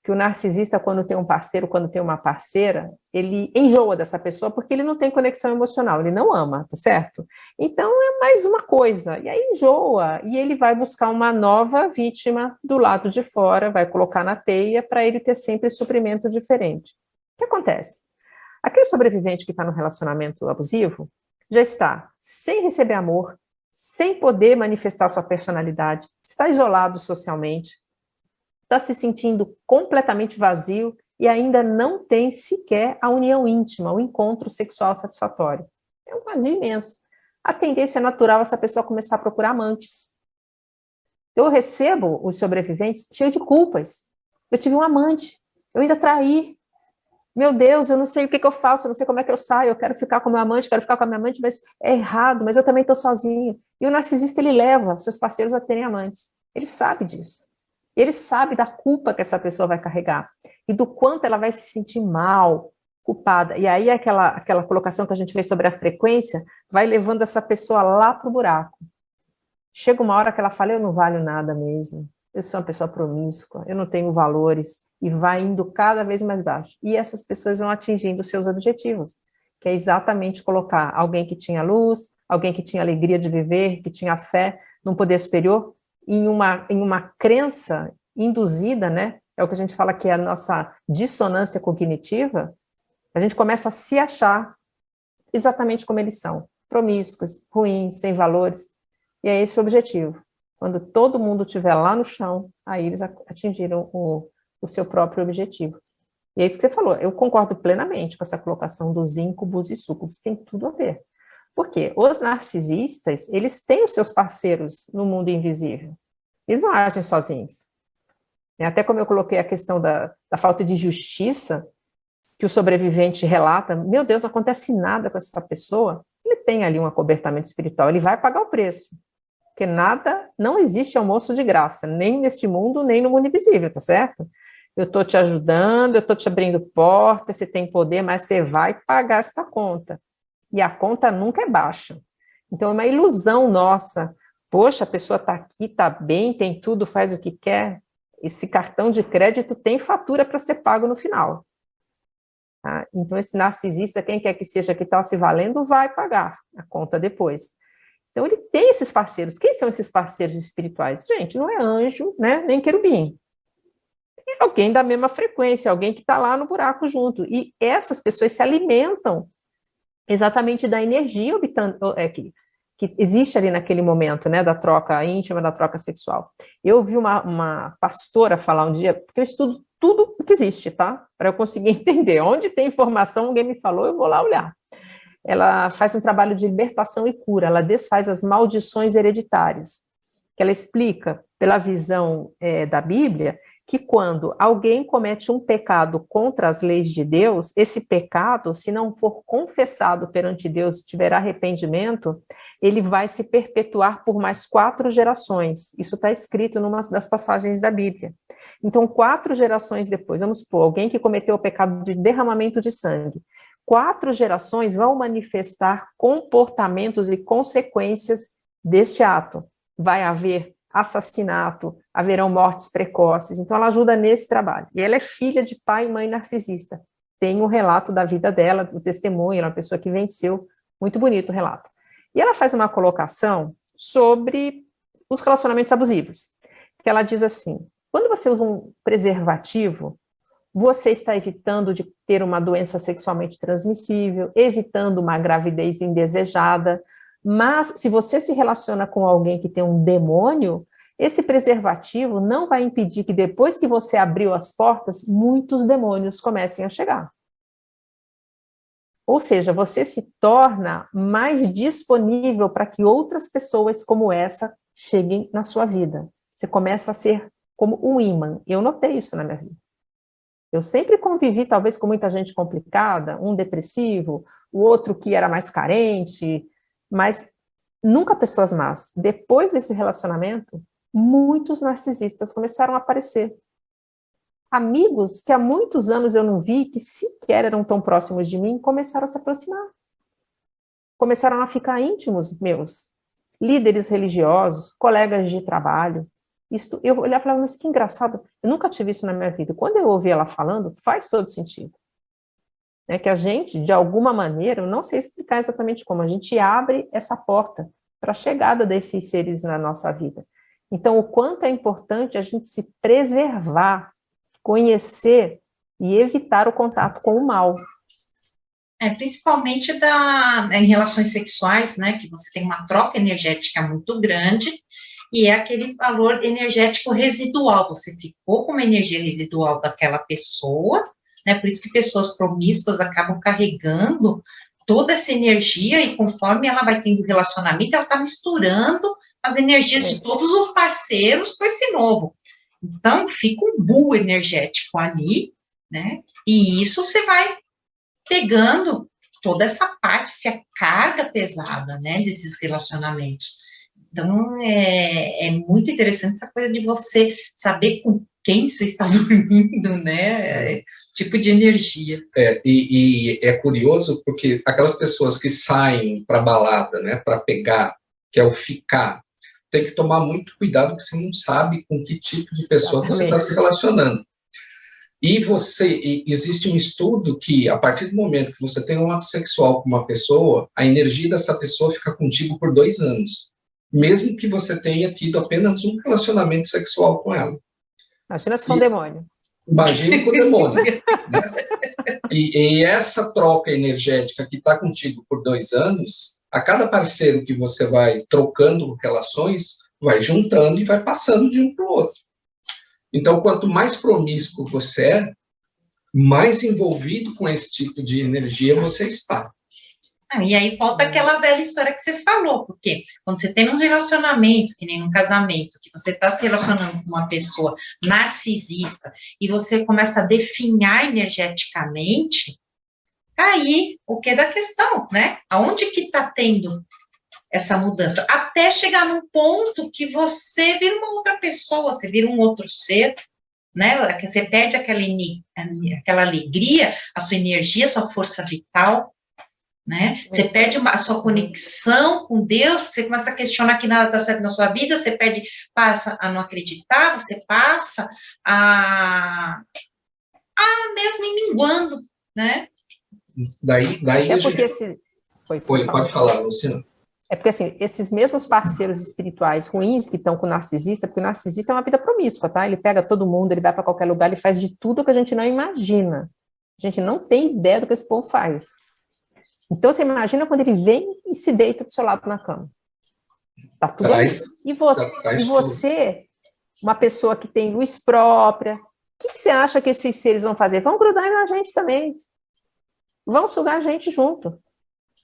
que o narcisista, quando tem um parceiro, quando tem uma parceira, ele enjoa dessa pessoa porque ele não tem conexão emocional, ele não ama, tá certo? Então é mais uma coisa, e aí enjoa, e ele vai buscar uma nova vítima do lado de fora, vai colocar na teia para ele ter sempre suprimento diferente. O que acontece? Aquele sobrevivente que está no relacionamento abusivo já está sem receber amor, sem poder manifestar sua personalidade, está isolado socialmente, está se sentindo completamente vazio e ainda não tem sequer a união íntima, o encontro sexual satisfatório. É um vazio imenso. A tendência natural é essa pessoa começar a procurar amantes. Eu recebo os sobreviventes cheios de culpas. Eu tive um amante, eu ainda traí. Meu Deus, eu não sei o que eu faço, eu não sei como é que eu saio, eu quero ficar com meu amante, quero ficar com a minha amante, mas é errado, mas eu também estou sozinho. E o narcisista, ele leva seus parceiros a terem amantes. Ele sabe disso. Ele sabe da culpa que essa pessoa vai carregar e do quanto ela vai se sentir mal, culpada. E aí aquela colocação que a gente fez sobre a frequência vai levando essa pessoa lá para o buraco. Chega uma hora que ela fala, eu não valho nada mesmo, eu sou uma pessoa promíscua, eu não tenho valores, e vai indo cada vez mais baixo. E essas pessoas vão atingindo seus objetivos, que é exatamente colocar alguém que tinha luz, alguém que tinha alegria de viver, que tinha fé num poder superior, em uma crença induzida, né? É o que a gente fala que é a nossa dissonância cognitiva. A gente começa a se achar exatamente como eles são, promíscuos, ruins, sem valores, e é esse o objetivo. Quando todo mundo estiver lá no chão, aí eles atingiram o seu próprio objetivo. E é isso que você falou, eu concordo plenamente com essa colocação dos íncubos e súcubos, tem tudo a ver. Porque os narcisistas, eles têm os seus parceiros no mundo invisível. Eles não agem sozinhos. Até como eu coloquei a questão da falta de justiça, que o sobrevivente relata, meu Deus, não acontece nada com essa pessoa, ele tem ali um acobertamento espiritual, ele vai pagar o preço. Porque nada, não existe almoço de graça, nem neste mundo, nem no mundo invisível, tá certo? Eu estou te ajudando, eu estou te abrindo porta, você tem poder, mas você vai pagar essa conta. E a conta nunca é baixa. Então, é uma ilusão nossa. Poxa, a pessoa está aqui, está bem, tem tudo, faz o que quer. Esse cartão de crédito tem fatura para ser pago no final. Tá? Então, esse narcisista, quem quer que seja que está se valendo, vai pagar a conta depois. Então, ele tem esses parceiros. Quem são esses parceiros espirituais? Gente, não é anjo, né? Nem querubim. É alguém da mesma frequência, alguém que está lá no buraco junto. E essas pessoas se alimentam exatamente da energia que existe ali naquele momento, né, da troca íntima, da troca sexual. Eu ouvi uma pastora falar um dia, porque eu estudo tudo que existe, tá? Para eu conseguir entender. Onde tem informação, alguém me falou, eu vou lá olhar. Ela faz um trabalho de libertação e cura, ela desfaz as maldições hereditárias, que ela explica, pela visão da Bíblia, que quando alguém comete um pecado contra as leis de Deus, esse pecado, se não for confessado perante Deus e tiver arrependimento, ele vai se perpetuar por mais 4 gerações. Isso está escrito numa das passagens da Bíblia. Então, 4 gerações depois, vamos supor, alguém que cometeu o pecado de derramamento de sangue, 4 gerações vão manifestar comportamentos e consequências deste ato. Vai haver assassinato, haverão mortes precoces, então ela ajuda nesse trabalho. E ela é filha de pai e mãe narcisista. Tem um relato da vida dela, o testemunho, ela é uma pessoa que venceu, muito bonito o relato. E ela faz uma colocação sobre os relacionamentos abusivos, que ela diz assim, quando você usa um preservativo, você está evitando de ter uma doença sexualmente transmissível, evitando uma gravidez indesejada, mas se você se relaciona com alguém que tem um demônio, esse preservativo não vai impedir que depois que você abriu as portas, muitos demônios comecem a chegar. Ou seja, você se torna mais disponível para que outras pessoas como essa cheguem na sua vida. Você começa a ser como um imã. Eu notei isso na minha vida. Eu sempre convivi, talvez, com muita gente complicada, um depressivo, o outro que era mais carente, Mas nunca pessoas más. Depois desse relacionamento, muitos narcisistas começaram a aparecer. Amigos que há muitos anos eu não vi, que sequer eram tão próximos de mim, começaram a se aproximar. Começaram a ficar íntimos meus. Líderes religiosos, colegas de trabalho. Eu olhava e falava, mas que engraçado, eu nunca tive isso na minha vida. Quando eu ouvi ela falando, faz todo sentido. É que a gente, de alguma maneira, eu não sei explicar exatamente como, a gente abre essa porta para a chegada desses seres na nossa vida. Então, o quanto é importante a gente se preservar, conhecer e evitar o contato com o mal. Principalmente em relações sexuais, né, que você tem uma troca energética muito grande, e é aquele valor energético residual, você ficou com uma energia residual daquela pessoa, né, por isso que pessoas promíscuas acabam carregando toda essa energia, e conforme ela vai tendo relacionamento, ela está misturando as energias de todos os parceiros com esse novo. Então, fica um bull energético ali, né, e isso você vai pegando toda essa parte, essa carga pesada, né, desses relacionamentos. Então, é muito interessante essa coisa de você saber com quem você está dormindo, né, tipo de energia. E é curioso porque aquelas pessoas que saem para balada, né, para pegar, que é o ficar, tem que tomar muito cuidado, porque você não sabe com que tipo de pessoa você está se relacionando. E existe um estudo que, a partir do momento que você tem um ato sexual com uma pessoa, a energia dessa pessoa fica contigo por 2 anos, mesmo que você tenha tido apenas um relacionamento sexual com ela. Imagina se for um demônio. Imagina com o demônio. Né? E essa troca energética que está contigo por 2 anos, a cada parceiro que você vai trocando relações, vai juntando e vai passando de um para o outro. Então, quanto mais promíscuo você é, mais envolvido com esse tipo de energia você está. E aí volta aquela velha história que você falou, porque quando você tem um relacionamento, que nem um casamento, que você está se relacionando com uma pessoa narcisista, e você começa a definhar energeticamente, aí o que é da questão, né? Aonde que está tendo essa mudança? Até chegar num ponto que você vira uma outra pessoa, você vira um outro ser, né? Você perde aquela alegria, a sua energia, a sua força vital, né? Você perde a sua conexão com Deus, você começa a questionar que nada está certo na sua vida, você passa a não acreditar, você passa a mesmo ir minguando, né? Daí é a gente... Pode falar, Luciano. É porque, assim, esses mesmos parceiros espirituais ruins que estão com o narcisista, porque o narcisista é uma vida promíscua, tá? Ele pega todo mundo, ele vai para qualquer lugar, ele faz de tudo que a gente não imagina. A gente não tem ideia do que esse povo faz. Então, você imagina quando ele vem e se deita do seu lado na cama. Tá tudo ali. E você, uma pessoa que tem luz própria, o que você acha que esses seres vão fazer? Vão grudar na gente também. Vão sugar a gente junto.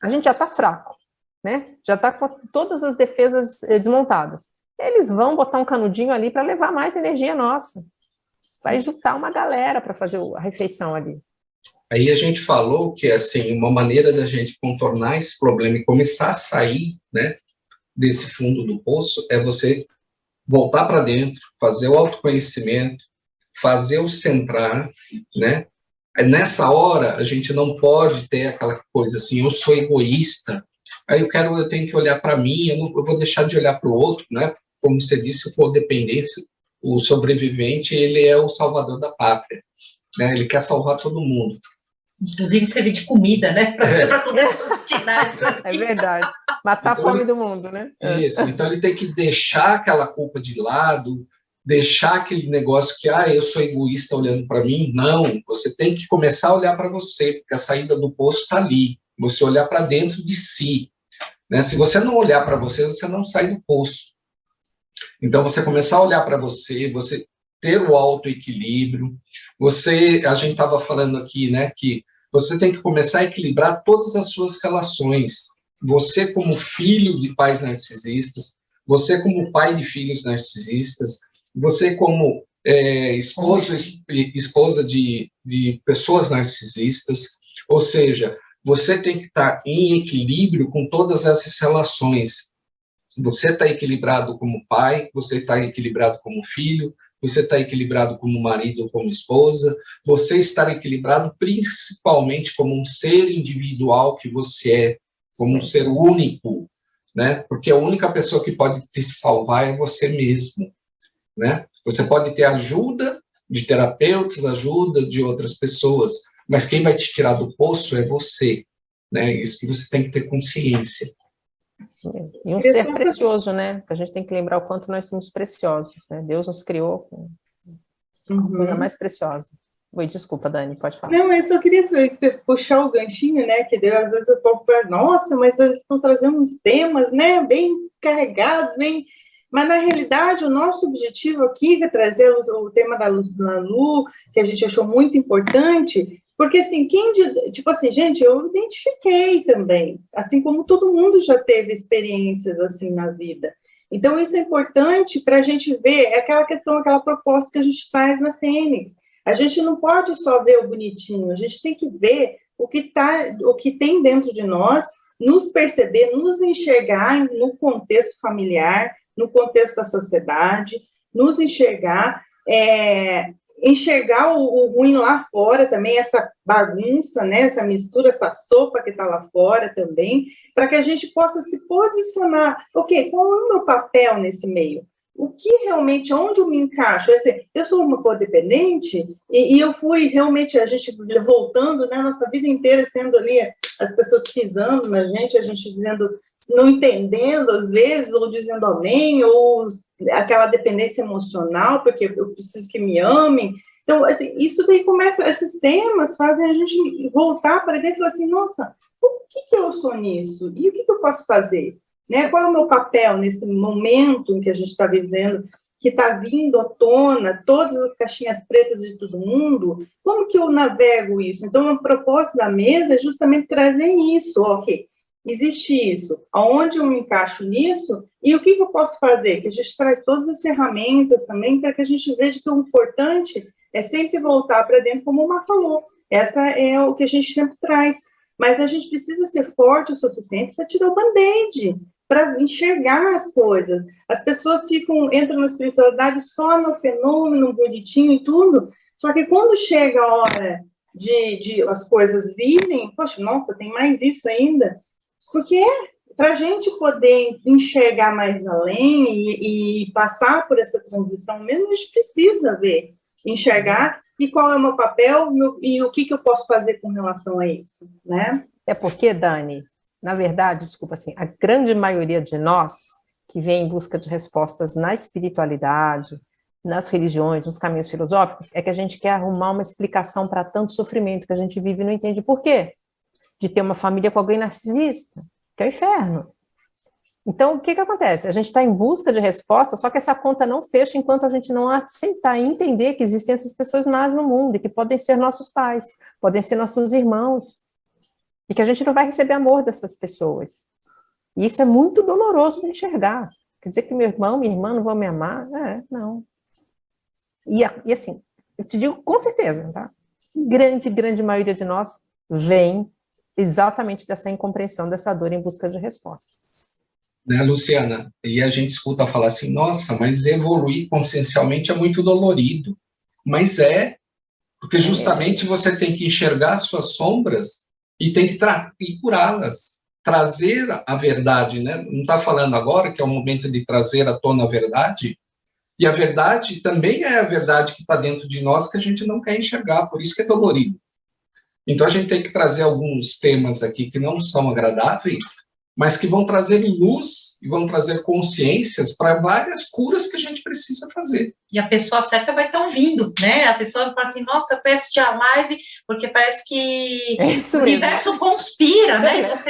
A gente já está fraco, né? Já está com todas as defesas desmontadas. Eles vão botar um canudinho ali para levar mais energia nossa. Vai juntar uma galera para fazer a refeição ali. Aí a gente falou que, assim, uma maneira da gente contornar esse problema e começar a sair, né, desse fundo do poço é você voltar para dentro, fazer o autoconhecimento, fazer o centrar, né? Nessa hora, a gente não pode ter aquela coisa assim, eu sou egoísta, aí eu tenho que olhar para mim, eu vou deixar de olhar para o outro, né? Como você disse, o codependência, o sobrevivente, ele é o salvador da pátria, né? Ele quer salvar todo mundo. Inclusive servir de comida, né? Para todas essas entidades. É verdade. Matar então, a fome do mundo, né? Isso. Então ele tem que deixar aquela culpa de lado, deixar aquele negócio que, eu sou egoísta olhando para mim. Não, você tem que começar a olhar para você, porque a saída do poço está ali. Você olhar para dentro de si. Né? Se você não olhar para você, você não sai do poço. Então você começar a olhar para você, você ter o autoequilíbrio. A gente estava falando aqui, né, que você tem que começar a equilibrar todas as suas relações. Você como filho de pais narcisistas, você como pai de filhos narcisistas, você como esposa de pessoas narcisistas, ou seja, você tem que estar em equilíbrio com todas essas relações. Você está equilibrado como pai, você está equilibrado como filho, você está equilibrado como marido ou como esposa, você está equilibrado principalmente como um ser individual que você é, como um ser único, né? Porque a única pessoa que pode te salvar é você mesmo, né? Você pode ter ajuda de terapeutas, ajuda de outras pessoas, mas quem vai te tirar do poço é você, né? Isso que você tem que ter consciência. E um ser precioso, né? A gente tem que lembrar o quanto nós somos preciosos, né? Deus nos criou com a coisa mais preciosa. Oi, desculpa, Dani, pode falar. Não, eu só queria puxar o ganchinho, né? Que Deus, às vezes o povo fala, nossa, mas eles estão trazendo uns temas, né? Bem carregados, bem... Mas, na realidade, o nosso objetivo aqui é trazer o tema da Lu, que a gente achou muito importante, porque, assim, tipo assim, gente, eu identifiquei também, assim como todo mundo já teve experiências assim na vida. Então, isso é importante para a gente ver, é aquela questão, aquela proposta que a gente traz na Fênix. A gente não pode só ver o bonitinho, a gente tem que ver o que tem dentro de nós, nos perceber, nos enxergar no contexto familiar, no contexto da sociedade, nos enxergar, enxergar o ruim lá fora também, essa bagunça, né, essa mistura, essa sopa que está lá fora também, para que a gente possa se posicionar. Ok, qual é o meu papel nesse meio? O que realmente, onde eu me encaixo? Eu sou uma codependente e eu fui realmente, a gente voltando, né, nossa vida inteira sendo ali, as pessoas pisando na gente, a gente dizendo, não entendendo às vezes, ou dizendo amém, ou aquela dependência emocional, porque eu preciso que me amem. Então, assim, isso daí começa, esses temas fazem a gente voltar para dentro e falar assim, nossa, o que eu sou nisso? E o que eu posso fazer? Né? Qual é o meu papel nesse momento em que a gente está vivendo, que está vindo à tona, todas as caixinhas pretas de todo mundo? Como que eu navego isso? Então, o propósito da mesa é justamente trazer isso, ok, existe isso, aonde eu me encaixo nisso e o que eu posso fazer? Que a gente traz todas as ferramentas também para que a gente veja que o importante é sempre voltar para dentro, como o Mar falou. Essa é o que a gente sempre traz. Mas a gente precisa ser forte o suficiente para tirar o band-aid, para enxergar as coisas. As pessoas entram na espiritualidade só no fenômeno bonitinho e tudo, só que quando chega a hora de as coisas virem, poxa, nossa, tem mais isso ainda. Porque para a gente poder enxergar mais além e passar por essa transição mesmo, a gente precisa ver, enxergar e qual é o meu papel e o que eu posso fazer com relação a isso, né? É porque, Dani, na verdade, desculpa, assim, a grande maioria de nós que vem em busca de respostas na espiritualidade, nas religiões, nos caminhos filosóficos, é que a gente quer arrumar uma explicação para tanto sofrimento que a gente vive e não entende por quê. De ter uma família com alguém narcisista, que é o inferno. Então, o que acontece? A gente está em busca de resposta, só que essa conta não fecha enquanto a gente não aceitar e entender que existem essas pessoas más no mundo e que podem ser nossos pais, podem ser nossos irmãos, e que a gente não vai receber amor dessas pessoas. E isso é muito doloroso de enxergar. Quer dizer que meu irmão, minha irmã não vão me amar? Não. E assim, eu te digo com certeza, tá? Grande maioria de nós vem exatamente dessa incompreensão, dessa dor em busca de respostas. Né, Luciana? E a gente escuta falar assim, nossa, mas evoluir consciencialmente é muito dolorido. Mas porque justamente você tem que enxergar suas sombras e tem que curá-las, trazer a verdade, né? Não está falando agora que é o momento de trazer à tona a verdade? E a verdade também é a verdade que está dentro de nós que a gente não quer enxergar, por isso que é dolorido. Então, a gente tem que trazer alguns temas aqui que não são agradáveis, mas que vão trazer luz e vão trazer consciências para várias curas que a gente precisa fazer. E a pessoa certa vai estar ouvindo, né? A pessoa fala assim, nossa, eu fui assistir a live, porque parece que o universo conspira, né? E você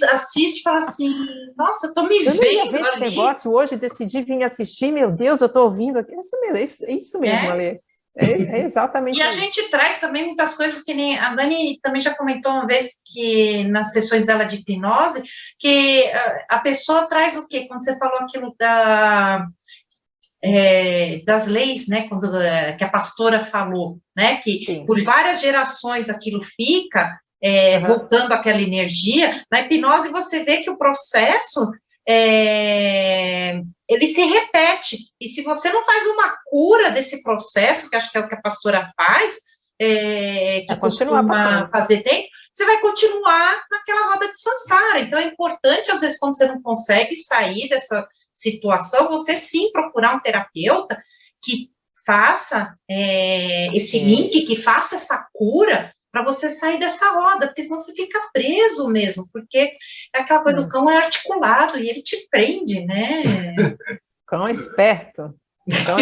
assiste e fala assim, nossa, eu estou me vendo ali. Eu ia ver esse negócio hoje, decidi vir assistir, meu Deus, eu estou ouvindo aqui. É isso mesmo, Ale. É exatamente isso. E a gente traz também muitas coisas que nem a Dani também já comentou uma vez que nas sessões dela de hipnose, que a pessoa traz o quê? Quando você falou aquilo das leis, né, que a pastora falou, né, que por várias gerações aquilo fica, voltando aquela energia. Na hipnose, você vê que o processo, ele se repete, e se você não faz uma cura desse processo, que acho que é o que a pastora faz, que costuma fazer dentro, você vai continuar naquela roda de samsara. Então, é importante, às vezes, quando você não consegue sair dessa situação, você sim procurar um terapeuta que faça esse link, que faça essa cura, para você sair dessa roda, porque senão você fica preso mesmo, porque é aquela coisa, o cão é articulado e ele te prende, né? O cão é esperto. Então,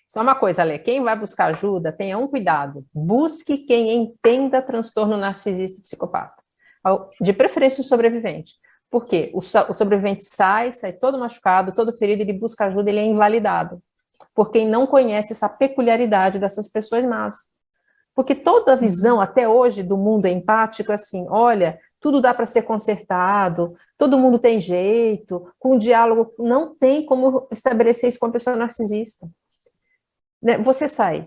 só uma coisa, Lê, quem vai buscar ajuda, tenha um cuidado, busque quem entenda transtorno narcisista e psicopata, de preferência o sobrevivente, porque o sobrevivente sai todo machucado, todo ferido, ele busca ajuda, ele é invalidado, por quem não conhece essa peculiaridade dessas pessoas más, porque toda a visão até hoje do mundo empático é assim, olha, tudo dá para ser consertado, todo mundo tem jeito, com diálogo, não tem como estabelecer isso com a pessoa narcisista. Você sai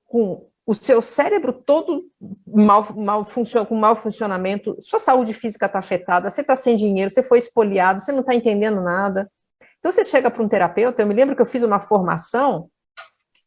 com o seu cérebro todo com mau funcionamento, sua saúde física está afetada, você está sem dinheiro, você foi espoliado, você não está entendendo nada. Então você chega para um terapeuta, eu me lembro que eu fiz uma formação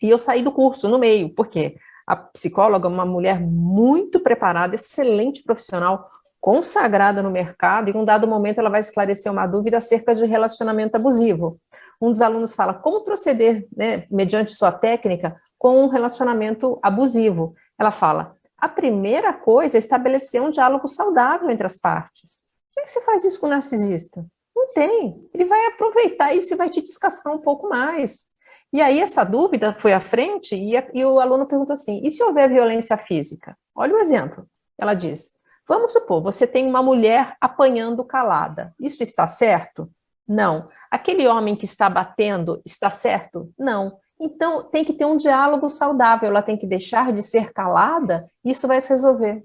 e eu saí do curso no meio, por quê? A psicóloga é uma mulher muito preparada, excelente profissional, consagrada no mercado, e em um dado momento ela vai esclarecer uma dúvida acerca de relacionamento abusivo. Um dos alunos fala, como proceder, né, mediante sua técnica, com um relacionamento abusivo? Ela fala, a primeira coisa é estabelecer um diálogo saudável entre as partes. Como é que você faz isso com o narcisista? Não tem. Ele vai aproveitar isso e vai te descascar um pouco mais. E aí essa dúvida foi à frente e o aluno pergunta assim, e se houver violência física? Olha o exemplo. Ela diz, vamos supor, você tem uma mulher apanhando calada. Isso está certo? Não. Aquele homem que está batendo, está certo? Não. Então, tem que ter um diálogo saudável, ela tem que deixar de ser calada, e isso vai se resolver.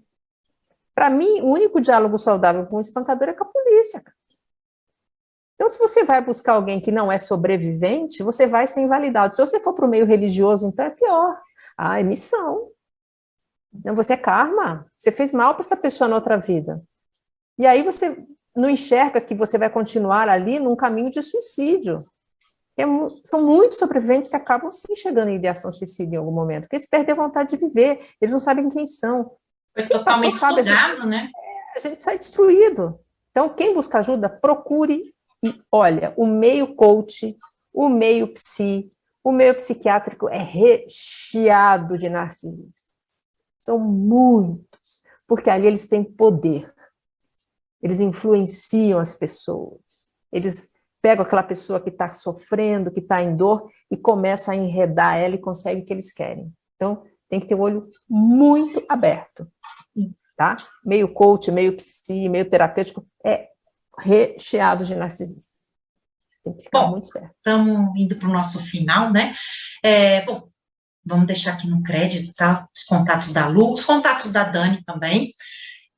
Para mim, o único diálogo saudável com o espancador é com a polícia. Então, se você vai buscar alguém que não é sobrevivente, você vai ser invalidado. Se você for para o meio religioso, então é pior. É missão. Não, você é karma. Você fez mal para essa pessoa na outra vida. E aí você não enxerga que você vai continuar ali num caminho de suicídio. São muitos sobreviventes que acabam sim chegando em ideação suicida em algum momento, porque eles perdem a vontade de viver, eles não sabem quem são. Foi totalmente sugado, né? A gente sai destruído. Então, quem busca ajuda, procure. E olha, o meio coach, o meio psi, o meio psiquiátrico é recheado de narcisistas. São muitos, porque ali eles têm poder. Eles influenciam as pessoas. Eles pegam aquela pessoa que está sofrendo, que está em dor, e começam a enredar ela e conseguem o que eles querem. Então, tem que ter o olho muito aberto. Tá? Meio coach, meio psi, meio terapêutico, é recheado de narcisistas. Tem que ficar muito esperto. Estamos indo para o nosso final, né? Bom, vamos deixar aqui no crédito, tá? Os contatos da Lu, os contatos da Dani também.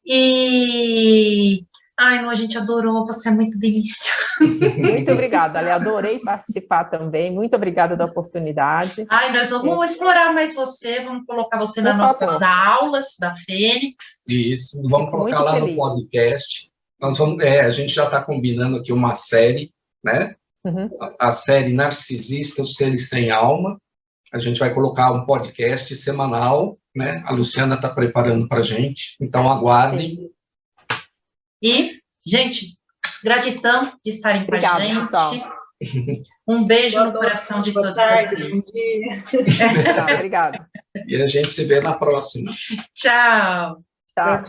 E... Ai, não, a gente adorou, você é muito delícia. Muito obrigada, Ale, adorei participar também, muito obrigada da oportunidade. Ai, nós vamos explorar mais você, vamos colocar você nas nossas aulas da Fênix. Isso, vamos colocar lá no podcast. Nós vamos, a gente já está combinando aqui uma série, né? Uhum. A série Narcisista, os Seres Sem Alma. A gente vai colocar um podcast semanal, né? A Luciana está preparando para a gente, então aguardem. Sim. E, gente, gratidão de estarem com a gente. Pessoal. Um beijo no coração de todos vocês. Obrigada. E a gente se vê na próxima. Tchau. Tchau.